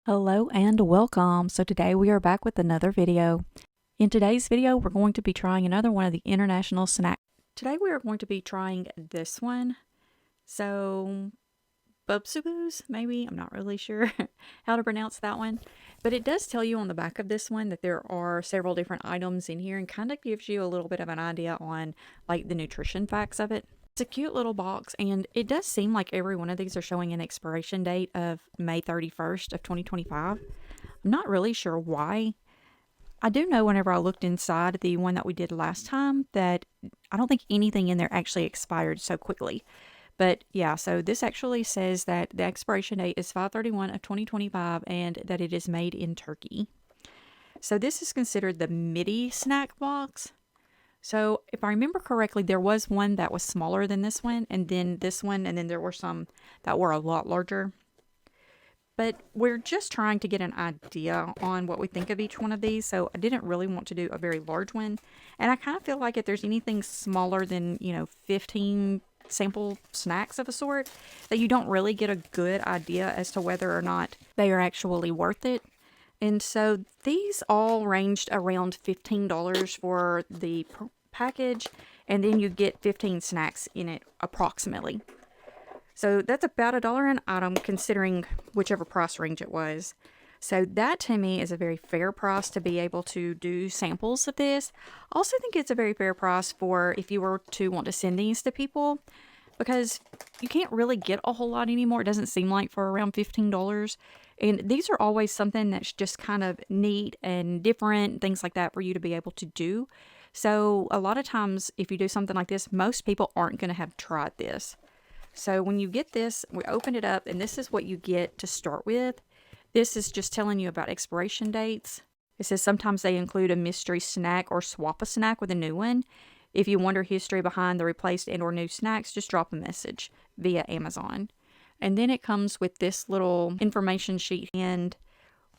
Hello and welcome. So today we are back with another video. In today's video, we're going to be trying another one of the international snacks. Today we are going to be trying this one. So BUBSOOBOos, maybe? I'm not really sure how to pronounce that one. But it does tell you on the back of this one that there are several different items in here and kind of gives you a little bit of an idea on like the nutrition facts of it. It's a cute little box, and it does seem like every one of these are showing an expiration date of May 31st of 2025. I'm not really sure why. I do know whenever I looked inside the one that we did last time that I don't think anything in there actually expired so quickly. But yeah, so this actually says that the expiration date is 5/31 of 2025 and that it is made in Turkey. So this is considered the midi snack box. So if I remember correctly, there was one that was smaller than this one, and then this one, and then there were some that were a lot larger. But we're just trying to get an idea on what we think of each one of these, so I didn't really want to do a very large one. And I kind of feel like if there's anything smaller than, 15 sample snacks of a sort, that you don't really get a good idea as to whether or not they are actually worth it. And so these all ranged around $15 for the package, and then you get 15 snacks in it approximately. So that's about $1 an item considering whichever price range it was. So that to me is a very fair price to be able to do samples of this. I also think it's a very fair price for if you were to want to send these to people, because you can't really get a whole lot anymore. It doesn't seem like for around $15. And these are always something that's just kind of neat and different, things like that for you to be able to do. So a lot of times if you do something like this, most people aren't going to have tried this. So when you get this, we open it up and this is what you get to start with. This is just telling you about expiration dates. It says sometimes they include a mystery snack or swap a snack with a new one. If you wonder history behind the replaced and or new snacks, just drop a message via Amazon. And then it comes with this little information sheet and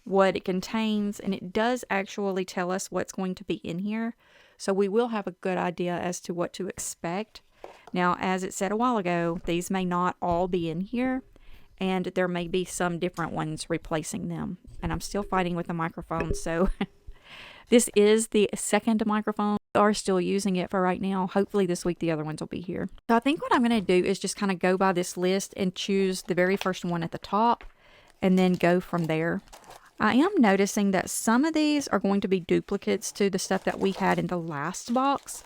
what it contains. And it does actually tell us what's going to be in here. So we will have a good idea as to what to expect. Now, as it said a while ago, these may not all be in here. And there may be some different ones replacing them. And I'm still fighting with the microphone, so this is the second microphone. We are still using it for right now. Hopefully this week the other ones will be here. So I think what I'm going to do is just kind of go by this list and choose the very first one at the top and then go from there. I am noticing that some of these are going to be duplicates to the stuff that we had in the last box.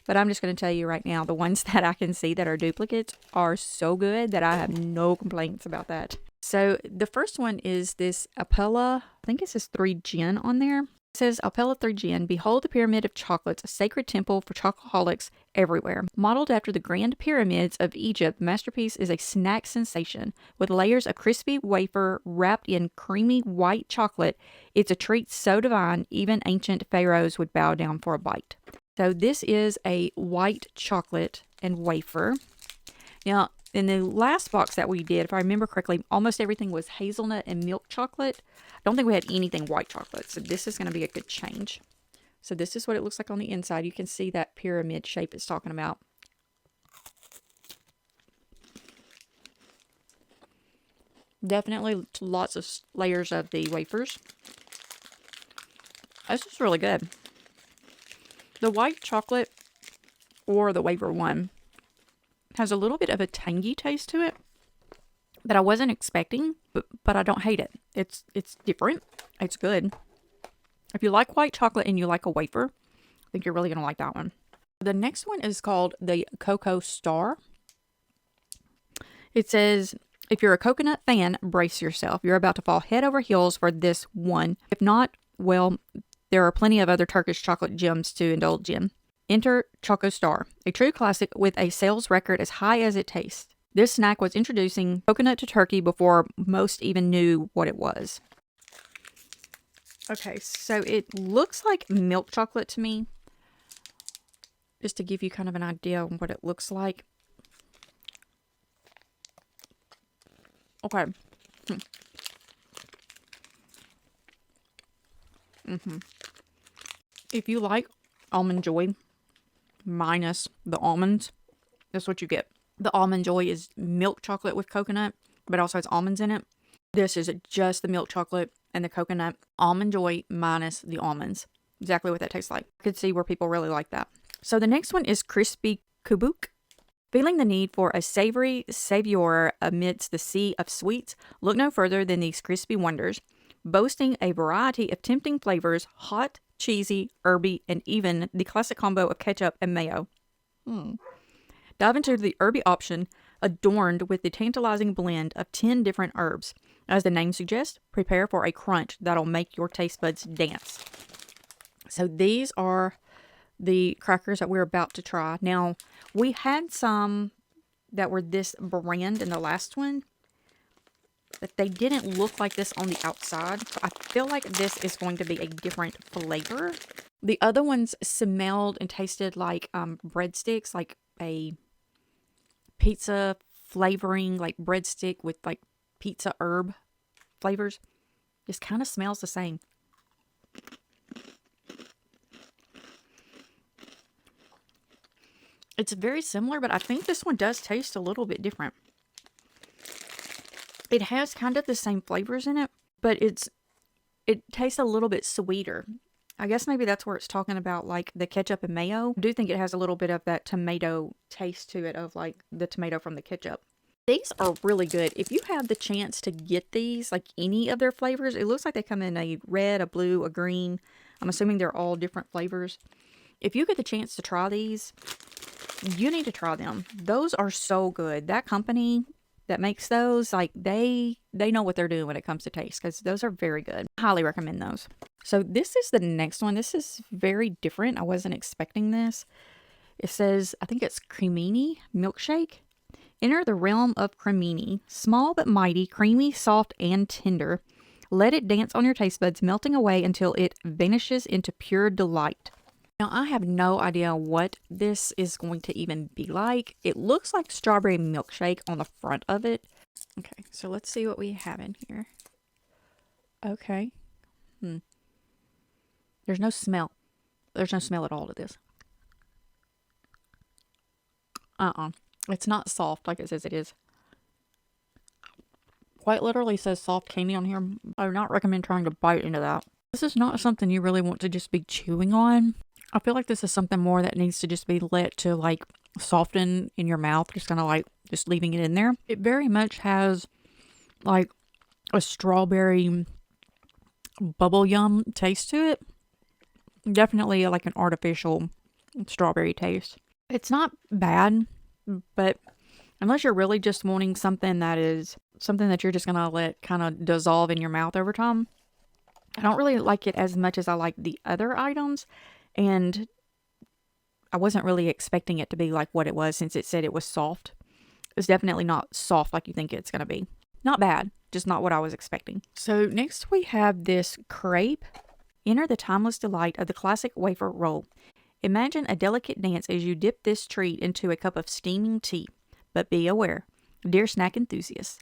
But I'm just going to tell you right now, the ones that I can see that are duplicates are so good that I have no complaints about that. So the first one is this Apella, I think it says 3 Gin on there. It says Apella 3 Gin, behold the pyramid of chocolates, a sacred temple for chocoholics everywhere. Modeled after the grand pyramids of Egypt, Masterpiece is a snack sensation. With layers of crispy wafer wrapped in creamy white chocolate, it's a treat so divine, even ancient pharaohs would bow down for a bite. So this is a white chocolate and wafer. Now, in the last box that we did, if I remember correctly, almost everything was hazelnut and milk chocolate. I don't think we had anything white chocolate, so this is going to be a good change. So this is what it looks like on the inside. You can see that pyramid shape it's talking about. Definitely lots of layers of the wafers. This is really good. The white chocolate, or the wafer one, has a little bit of a tangy taste to it that I wasn't expecting, but I don't hate it. It's different. It's good. If you like white chocolate and you like a wafer, I think you're really going to like that one. The next one is called the Cocoa Star. It says, if you're a coconut fan, brace yourself. You're about to fall head over heels for this one. If not, well, there are plenty of other Turkish chocolate gems to indulge in. Enter Choco Star, a true classic with a sales record as high as it tastes. This snack was introducing coconut to Turkey before most even knew what it was. Okay, so it looks like milk chocolate to me. Just to give you kind of an idea of what it looks like. Okay. If you like Almond Joy minus the almonds, that's what you get. The Almond Joy is milk chocolate with coconut, but also has almonds in it. This is just the milk chocolate and the coconut almond joy minus the almonds. Exactly what that tastes like. I could see where people really like that. So the next one is crispy kubuk. Feeling the need for a savory savior amidst the sea of sweets, look no further than these crispy wonders, boasting a variety of tempting flavors, hot, cheesy, herby, and even the classic combo of ketchup and mayo. Dive into the herby option, adorned with the tantalizing blend of 10 different herbs. As the name suggests, prepare for a crunch that'll make your taste buds dance. So these are the crackers that we're about to try. Now, we had some that were this brand in the last one, but they didn't look like this on the outside. So I feel like this is going to be a different flavor. The other ones smelled and tasted like breadsticks, like a pizza flavoring, like breadstick with like pizza herb flavors. This kind of smells the same. It's very similar, but I think this one does taste a little bit different. It has kind of the same flavors in it, but it tastes a little bit sweeter. I guess maybe that's where it's talking about like the ketchup and mayo. I do think it has a little bit of that tomato taste to it, of like the tomato from the ketchup. These are really good. If you have the chance to get these, like any of their flavors, it looks like they come in a red, a blue, a green. I'm assuming they're all different flavors. If you get the chance to try these, you need to try them. Those are so good. That company that makes those, like they know what they're doing when it comes to taste, because those are very good. I highly recommend those. So this is the next one. This is very different. I wasn't expecting this. It says, I think it's cremini milkshake. Enter the realm of cremini. Small but mighty, creamy, soft, and tender. Let it dance on your taste buds, melting away until it vanishes into pure delight. Now, I have no idea what this is going to even be like. It looks like strawberry milkshake on the front of it. Okay, so let's see what we have in here. Okay. There's no smell. There's no smell at all to this. It's not soft like it says it is. Quite literally says soft candy on here. I would not recommend trying to bite into that. This is not something you really want to just be chewing on. I feel like this is something more that needs to just be let to like soften in your mouth. Just kind of like just leaving it in there. It very much has like a strawberry bubble yum taste to it. Definitely like an artificial strawberry taste. It's not bad, but unless you're really just wanting something that is something that you're just going to let kind of dissolve in your mouth over time, I don't really like it as much as I like the other items. And I wasn't really expecting it to be like what it was, since it said it was soft. It's definitely not soft like you think it's going to be. Not bad, just not what I was expecting. So next we have this crepe. Enter the timeless delight of the classic wafer roll. Imagine a delicate dance as you dip this treat into a cup of steaming tea. But be aware, dear snack enthusiasts,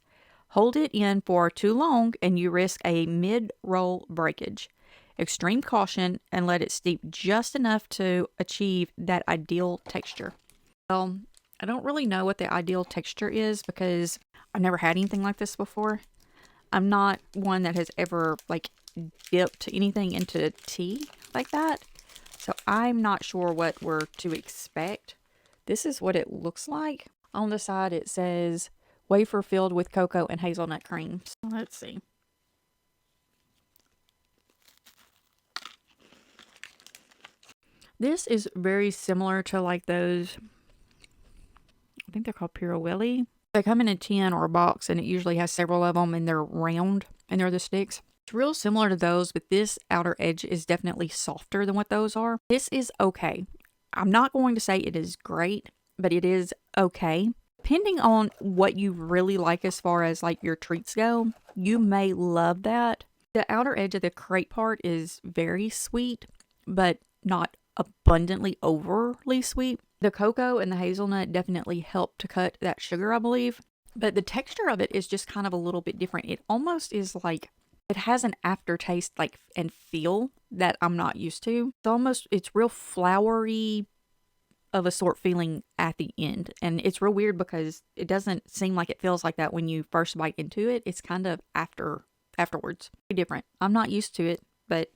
hold it in for too long and you risk a mid-roll breakage. Extreme caution, and let it steep just enough to achieve that ideal texture. Well, I don't really know what the ideal texture is because I've never had anything like this before. I'm not one that has ever like dipped anything into tea like that. So I'm not sure what we're to expect. This is what it looks like. On the side it says wafer filled with cocoa and hazelnut cream. So let's see. This is very similar to like those, I think they're called Pirelli. They come in a tin or a box and it usually has several of them and they're round and they're the sticks. It's real similar to those, but this outer edge is definitely softer than what those are. This is okay. I'm not going to say it is great, but it is okay. Depending on what you really like as far as like your treats go, you may love that. The outer edge of the crepe part is very sweet, but not abundantly overly sweet. The cocoa and the hazelnut definitely help to cut that sugar, I believe. But the texture of it is just kind of a little bit different. It almost is like, it has an aftertaste like and feel that I'm not used to. It's real floury of a sort feeling at the end. And it's real weird because it doesn't seem like it feels like that when you first bite into it. It's kind of afterwards. Different. I'm not used to it, but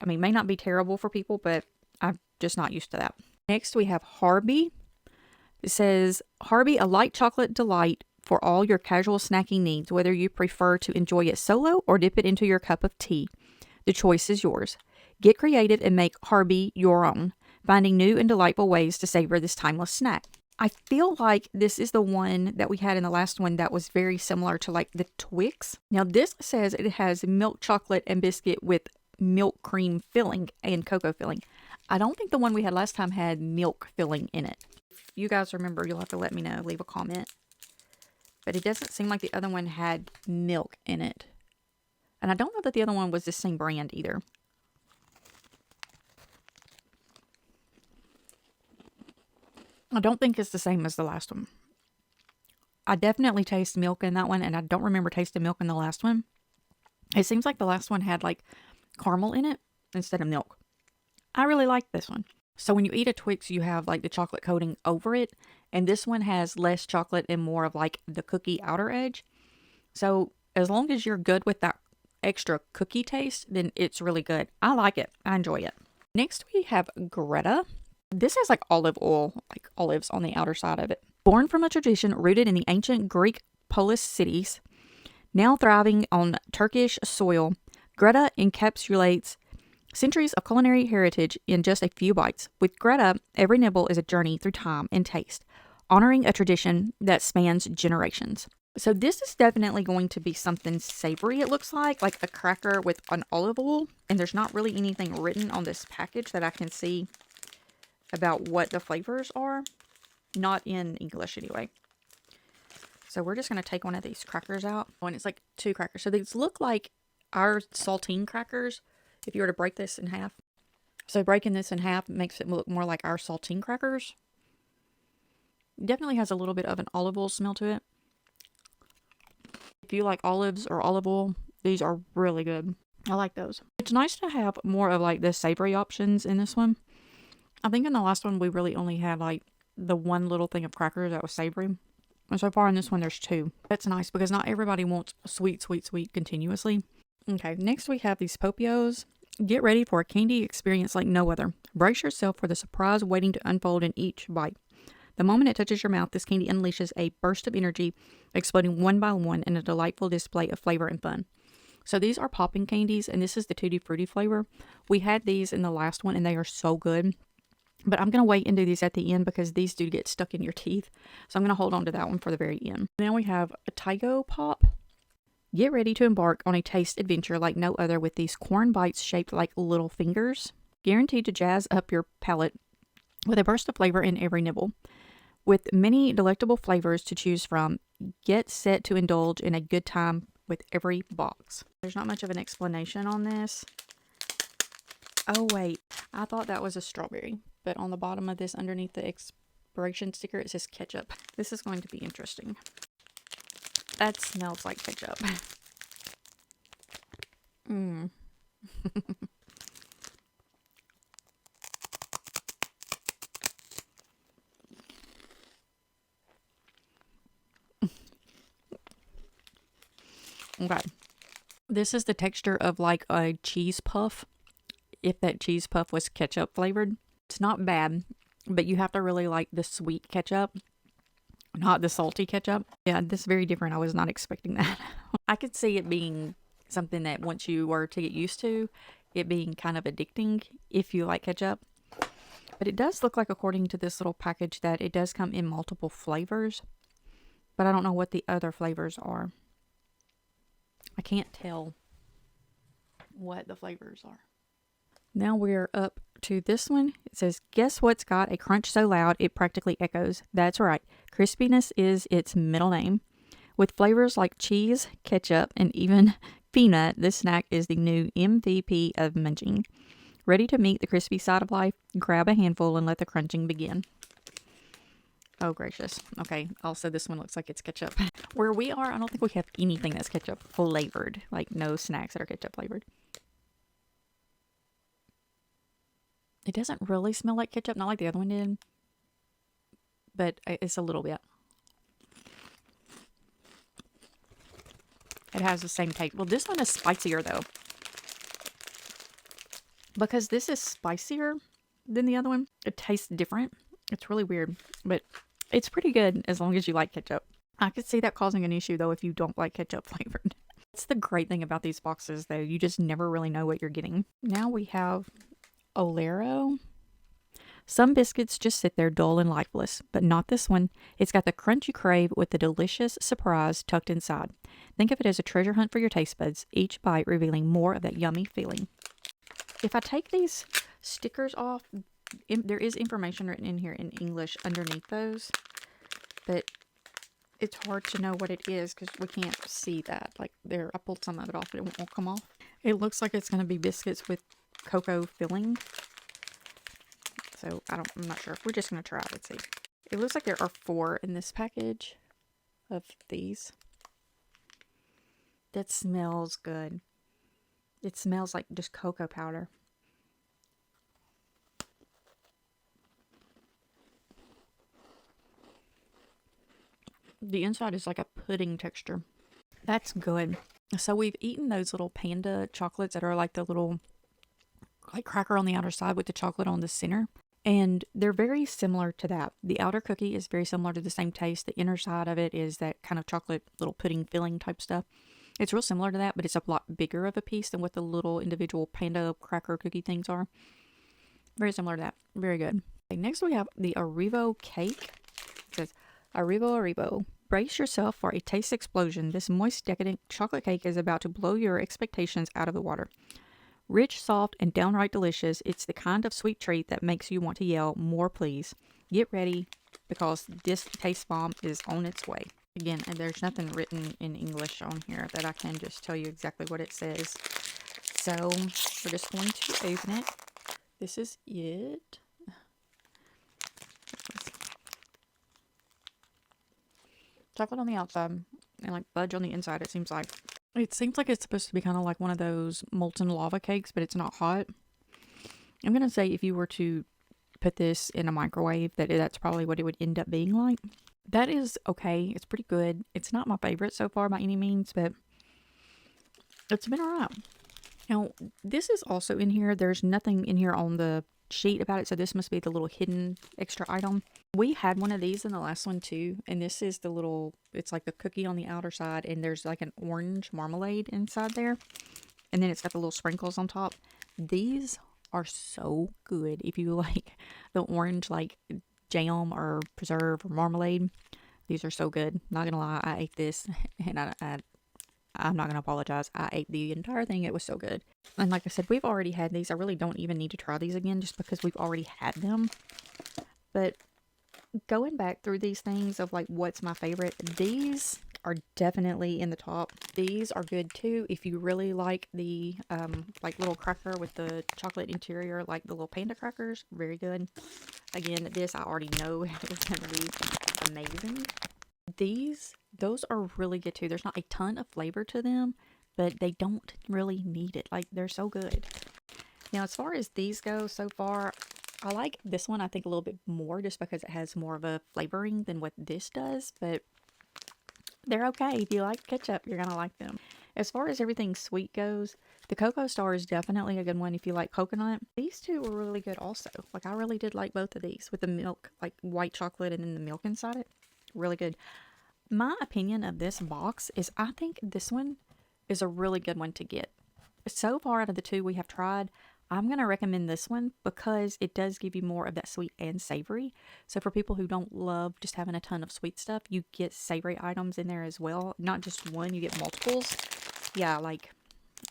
I mean, may not be terrible for people, but I'm just not used to that. Next, we have herby. It says, herby, a light chocolate delight for all your casual snacking needs, whether you prefer to enjoy it solo or dip it into your cup of tea. The choice is yours. Get creative and make herby your own, finding new and delightful ways to savor this timeless snack. I feel like this is the one that we had in the last one that was very similar to like the Twix. Now this says it has milk chocolate and biscuit with milk cream filling and cocoa filling. I don't think the one we had last time had milk filling in it. If you guys remember, you'll have to let me know, leave a comment. But it doesn't seem like the other one had milk in it. And I don't know that the other one was the same brand either. I don't think it's the same as the last one. I definitely taste milk in that one, and I don't remember tasting milk in the last one. It seems like the last one had like caramel in it instead of milk. I really like this one. So when you eat a Twix, you have like the chocolate coating over it. And this one has less chocolate and more of like the cookie outer edge. So as long as you're good with that extra cookie taste, then it's really good. I like it. I enjoy it. Next we have Greta. This has like olive oil, like olives on the outer side of it. Born from a tradition rooted in the ancient Greek polis cities, now thriving on Turkish soil, Greta encapsulates centuries of culinary heritage in just a few bites. With Greta, every nibble is a journey through time and taste, honoring a tradition that spans generations. So this is definitely going to be something savory, it looks like a cracker with an olive oil. And there's not really anything written on this package that I can see about what the flavors are. Not in English anyway. So we're just going to take one of these crackers out. And it's like 2 crackers. So these look like our saltine crackers if you were to break this in half. So breaking this in half makes it look more like our saltine crackers. It definitely has a little bit of an olive oil smell to it. If you like olives or olive oil, these are really good. I like those. It's nice to have more of like the savory options in this one. I think in the last one we really only had like the one little thing of crackers that was savory. And so far in this one there's 2. That's nice because not everybody wants sweet, sweet, sweet continuously. Okay, next we have these Popios. Get ready for a candy experience like no other. Brace yourself for the surprise waiting to unfold in each bite. The moment it touches your mouth, this candy unleashes a burst of energy, exploding one by one in a delightful display of flavor and fun. So these are popping candies, and this is the Tutti Frutti flavor. We had these in the last one, and they are so good. But I'm going to wait and do these at the end because these do get stuck in your teeth. So I'm going to hold on to that one for the very end. Now we have a Tigo Pop. Get ready to embark on a taste adventure like no other with these corn bites shaped like little fingers, guaranteed to jazz up your palate with a burst of flavor in every nibble. With many delectable flavors to choose from, get set to indulge in a good time with every box. There's not much of an explanation on this. Oh wait, I thought that was a strawberry, but on the bottom of this underneath the expiration sticker it says ketchup. This is going to be interesting. That smells like ketchup. Okay. This is the texture of like a cheese puff. If that cheese puff was ketchup flavored. It's not bad, but you have to really like the sweet ketchup. Not the salty ketchup. Yeah, this is very different. I was not expecting that. I could see it being something that once you were to get used to, it being kind of addicting if you like ketchup. But it does look like, according to this little package, that it does come in multiple flavors. But I don't know what the other flavors are. I can't tell what the flavors are. Now we're up to this one. It says, guess what's got a crunch so loud it practically echoes? That's right. Crispiness is its middle name. With flavors like cheese, ketchup, and even peanut, this snack is the new MVP of munching. Ready to meet the crispy side of life? Grab a handful and let the crunching begin. Oh, gracious. Okay, also this one looks like it's ketchup. Where we are, I don't think we have anything that's ketchup flavored. Like, no snacks that are ketchup flavored. It doesn't really smell like ketchup, not like the other one did. but it's a little bit. It has the same taste. Well, this one is spicier though. Because this is spicier than the other one, it tastes different. It's really weird, but it's pretty good as long as you like ketchup. I could see that causing an issue though if you don't like ketchup flavored. That's the great thing about these boxes though. You just never really know what you're getting. Now we have Olero. Some biscuits just sit there dull and lifeless, but not this one. It's got the crunch you crave with the delicious surprise tucked inside. Think of it as a treasure hunt for your taste buds, each bite revealing more of that yummy feeling. If I take these stickers off, there is information written in here in English underneath those, but it's hard to know what it is because we can't see that. Like there, I pulled some of it off, but it won't come off. It looks like it's going to be biscuits with cocoa filling. So I'm not sure. We're just going to try. Let's see. It looks like there are 4 in this package of these. That smells good. It smells like just cocoa powder. The inside is like a pudding texture. That's good. So we've eaten those little panda chocolates that are like the little like cracker on the outer side with the chocolate on the center. And they're very similar to that. The outer cookie is very similar to the same taste. The inner side of it is that kind of chocolate little pudding filling type stuff. It's real similar to that, but it's a lot bigger of a piece than what the little individual panda cracker cookie things are. Very similar to that. Very good. Okay, next we have the Arrivo cake. It says, Arrivo. Brace yourself for a taste explosion. This moist, decadent chocolate cake is about to blow your expectations out of the water. Rich, soft, and downright delicious, it's the kind of sweet treat that makes you want to yell, more please. Get ready, because this taste bomb is on its way. Again, there's nothing written in English on here that I can just tell you exactly what it says. So, we're just going to open it. This is it. Chocolate on the outside and like fudge on the inside, it seems like. It seems like it's supposed to be kind of like one of those molten lava cakes, but it's not hot. I'm going to say if you were to put this in a microwave, that's probably what it would end up being like. That is okay. It's pretty good. It's not my favorite so far by any means, but it's been alright. Now, this is also in here. There's nothing in here on the sheet about it, so this must be the little hidden extra item. We had one of these in the last one too, and this is the little, it's like the cookie on the outer side, and there's like an orange marmalade inside there, and then it's got the little sprinkles on top. These are so good if you like the orange like jam or preserve or marmalade. These are so good. Not gonna lie, I ate this and I'm not gonna apologize. I ate the entire thing. It was so good. And like I said, we've already had these. I really don't even need to try these again just because we've already had them. But going back through these things of like what's my favorite, these are definitely in the top. These are good too if you really like the like little cracker with the chocolate interior, like the little panda crackers. Very good. Again, this I already know is gonna be amazing. Those are really good too. There's not a ton of flavor to them, but they don't really need it. Like, they're so good. Now, as far as these go so far, I like this one, I think, a little bit more just because it has more of a flavoring than what this does, but they're okay. If you like ketchup, you're gonna like them. As far as everything sweet goes, the Cocoa Star is definitely a good one if you like coconut. These two were really good also. Like, I really did like both of these with the milk, like white chocolate and then the milk inside it. Really good. My opinion of this box is I think this one is a really good one to get. So far out of the two we have tried, I'm going to recommend this one because it does give you more of that sweet and savory. So for people who don't love just having a ton of sweet stuff, you get savory items in there as well. Not just one, you get multiples. Yeah, like,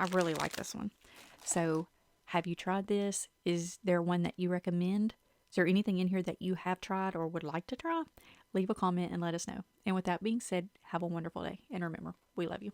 I really like this one. So have you tried this? Is there one that you recommend? Is there anything in here that you have tried or would like to try? Leave a comment and let us know. And with that being said, have a wonderful day. And remember, we love you.